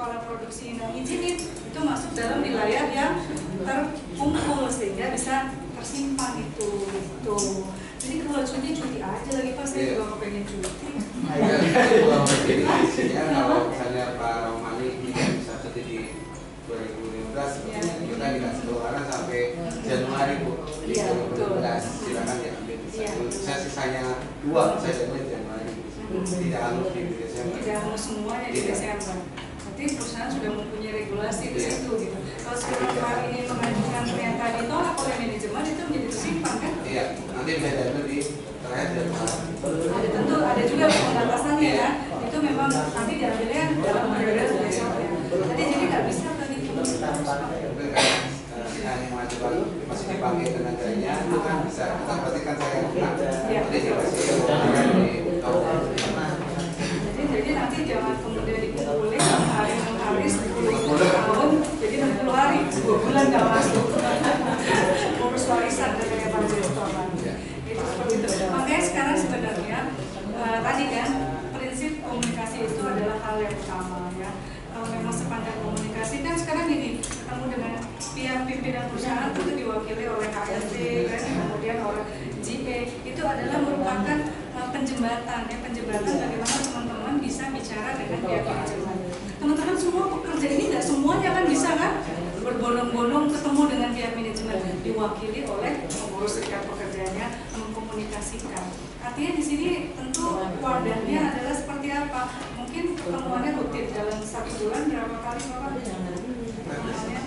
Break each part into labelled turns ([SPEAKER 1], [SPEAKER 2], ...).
[SPEAKER 1] kepala produksi yang izinin itu masuk dalam wilayah yang terkumpul sehingga bisa tersimpan itu gitu. Jadi kalau cuti aja lagi pas saya juga kepengen cuti.
[SPEAKER 2] Kalau misalnya Pak Romani tidak bisa cuti di 2015, kita dikasih keluaran sampai Januari Bu, di 2015 silakan diambil. Saya sisanya 2, saya dapat Januari. Tidak harus di Desember.
[SPEAKER 1] Tidak harus semuanya di Desember. Nanti perusahaan sudah mempunyai regulasi di situ gitu. Kalau sekarang ini mengajukan pernyataan ditolak oleh manajemen itu menjadi tersimpan kan?
[SPEAKER 2] Iya, nanti bisa diambil di terakhir Januari.
[SPEAKER 1] Tentu ada juga pembatasannya ya. Itu memang nanti diambilnya dalam periode besok ya. Jadi nggak bisa tadi
[SPEAKER 2] yang mengajukan masih dipakai tenaganya itu kan bisa. Kan berarti kan saya yang kena. Jadi
[SPEAKER 1] jadi nanti jangan kemudian dikumpulin hari 10 tahun jadi 60 hari 2 bulan nggak masuk ngurus warisan dari Pak Jestoman itu seperti itu. Makanya sekarang sebenarnya tadi kan prinsip komunikasi itu adalah hal yang utama ya. Kalau memang sepanjang komunikasi kan sekarang gini, ketemu dengan pihak pimpinan perusahaan itu diwakili oleh HRD kan, kemudian oleh GE itu adalah merupakan penjembatan ya, penjembatan bagaimana teman-teman bisa bicara dengan pihak manajemen. Teman-teman semua pekerja ini nggak semuanya kan bisa kan berbondong-bondong ketemu dengan pihak manajemen, diwakili oleh pengurus serikat pekerjanya mengkomunikasikan. Artinya di sini tentu wadahnya adalah seperti apa? Mungkin pertemuannya rutin dalam 1 bulan berapa kali Bapak? Pertemuannya?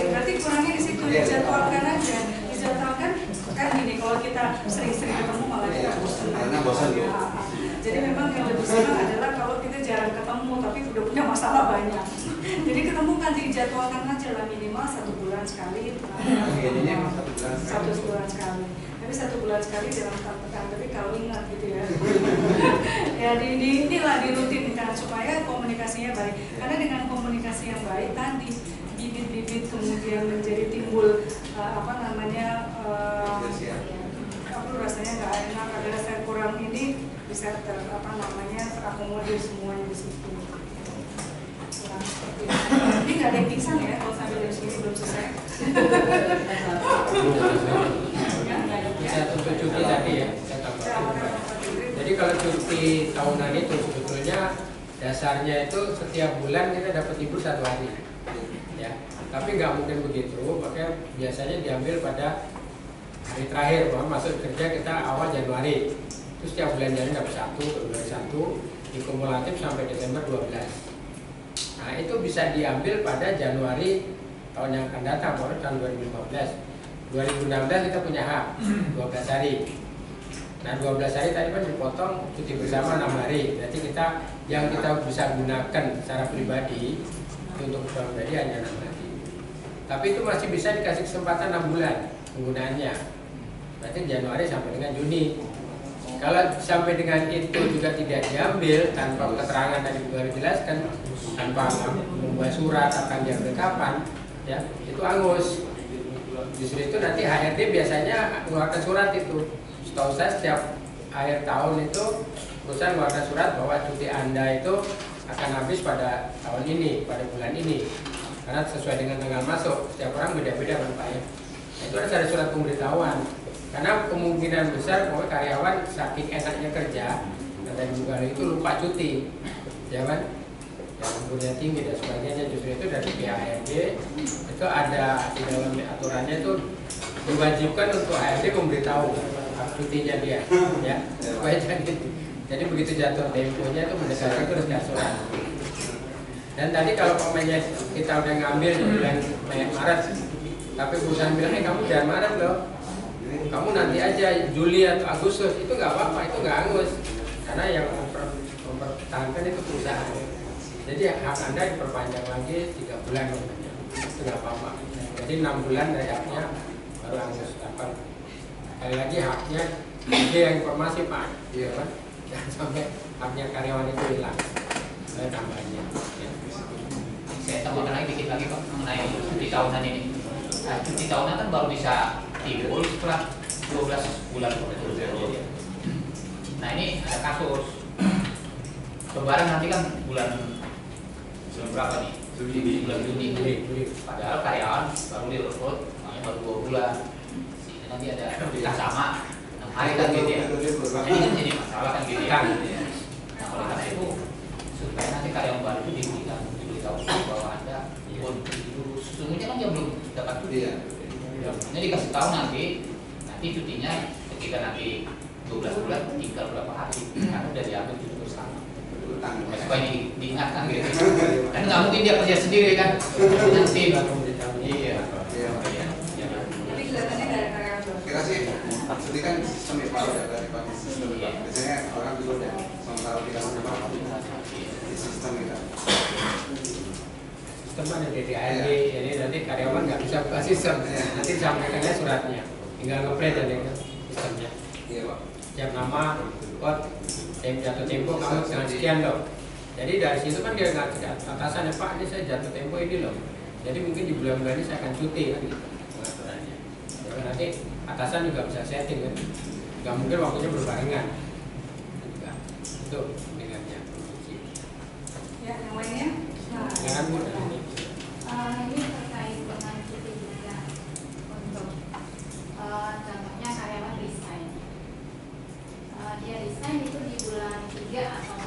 [SPEAKER 1] Berarti kurangnya di situ dijadwalkan aja, dijadwalkan kan gini kalau kita sering-sering ketemu malah kita bosan. Jadi memang yang lebih senang adalah kalau kita jarang ketemu tapi udah punya masalah banyak. Jadi ketemu kan dijadwalkan aja lah minimal 1 bulan sekali. 1 bulan sekali. Tapi 1 bulan sekali dalam pekan, tapi kalau ingat gitu ya. Ya inilah dirutinkan supaya komunikasinya baik. Karena dengan komunikasi yang baik tadi bibit-bibit kemudian menjadi timbul rasanya nggak enak, ada rasa kurang ini bisa terakomodir semuanya di situ. Ini nggak ada yang pingsan ya kalau sampai dari sini belum selesai.
[SPEAKER 3] Bisa untuk cuti tadi ya, saya tambahkan. Jadi kalau cuti tahunan itu sebetulnya dasarnya itu setiap bulan kita dapat libur 1 hari, ya. Tapi nggak mungkin begitu, makanya biasanya diambil pada hari terakhir, masuk kerja kita awal Januari, terus setiap bulan Januari dapat 1, Februari 1, dikumulatif sampai Desember 12. Nah itu bisa diambil pada Januari tahun yang akan datang, tahun 2015. 2016 kita punya hak 12 hari. Nah 12 hari tadi kan dipotong cuti bersama 6 hari. Berarti yang kita bisa gunakan secara pribadi untuk pribadi hanya 6 hari. Tapi itu masih bisa dikasih kesempatan 6 bulan penggunaannya. Berarti Januari sampai dengan Juni. Kalau sampai dengan itu juga tidak diambil tanpa keterangan tadi sudah dijelaskan, tanpa membuat surat akan diambil kapan, ya itu angus. Justru itu nanti HRD biasanya mengeluarkan surat itu. Setahu saya setiap akhir tahun itu perusahaan mengeluarkan surat bahwa cuti Anda itu akan habis pada tahun ini, pada bulan ini. Karena sesuai dengan tanggal masuk, setiap orang beda-beda kan Pak ya. Itu ada surat pemberitahuan. Karena kemungkinan besar bahwa karyawan saking enaknya kerja dan juga itu lupa cuti, ya kan? Yang umurnya tinggi dan sebagainya, justru itu dari pihak HRD itu ada di dalam aturannya itu diwajibkan untuk HRD memberitahu cutinya dia, ya supaya jadi begitu jatuh temponya itu mendekati itu harus surat. Dan tadi kalau pemainnya kita udah ngambil di bulan Maret, tapi perusahaan bilang kamu jangan Maret loh, kamu nanti aja Juli atau Agustus, itu nggak apa-apa, itu nggak angus, karena yang mempertahankan itu perusahaan. Jadi hak Anda diperpanjang lagi 3 bulan, itu nggak apa-apa. Jadi 6 bulan dari haknya baru angus. Sekali lagi haknya dia yang informasi Pak, ya kan? Jangan sampai haknya karyawan itu hilang. Saya tambahannya. Ya.
[SPEAKER 4] Saya tambahkan lagi dikit lagi Pak mengenai cuti tahunan ini. Nah, cuti tahunan kan baru bisa timbul setelah 12 bulan. Nah ini ada kasus Lebaran nanti kan bulan berapa nih? Bulan Juni. Padahal karyawan baru direkrut, baru 2 bulan. Nanti ada kita sama 6 hari kan gitu ya. Ini kan jadi masalah kan gitu ya. Nah oleh karena itu supaya nanti karyawan baru itu diberitahu bahwa ada sesungguhnya kan dia belum dapat cuti. Ini dikasih tahu nanti cutinya ketika nanti 12 bulan tinggal berapa hari karena udah diambil cuti bersama. Supaya diingatkan gitu. Kan nggak mungkin dia kerja sendiri kan. Nanti iya.
[SPEAKER 1] Tapi kelihatannya nggak ada karyawan baru.
[SPEAKER 2] Kita sih, seperti kan sistem ya Pak, udah dari pakai sistem. Biasanya orang juga udah sementara tidak menerima di sistem itu.
[SPEAKER 3] Sistem ada DDARD, jadi nanti karyawan nggak bisa buka sistem. Nanti disampaikannya suratnya, tinggal ngeprint aja kan sistemnya.
[SPEAKER 2] Iya Pak.
[SPEAKER 3] Jam nama, jatuh tempo kamu dengan sekian loh. Jadi dari situ kan dia nggak atasannya Pak, ini saya jatuh tempo ini loh. Jadi mungkin di bulan-bulan ini saya akan cuti kan gitu pengaturannya. Jadi nanti atasan juga bisa setting kan. Nggak mungkin waktunya berbarengan. Juga itu dengannya.
[SPEAKER 1] Ya, yang lainnya?
[SPEAKER 3] Jangan mudah.
[SPEAKER 5] Ini terkait dengan cuti juga untuk contohnya karyawan resign. Dia resign itu di bulan 3 atau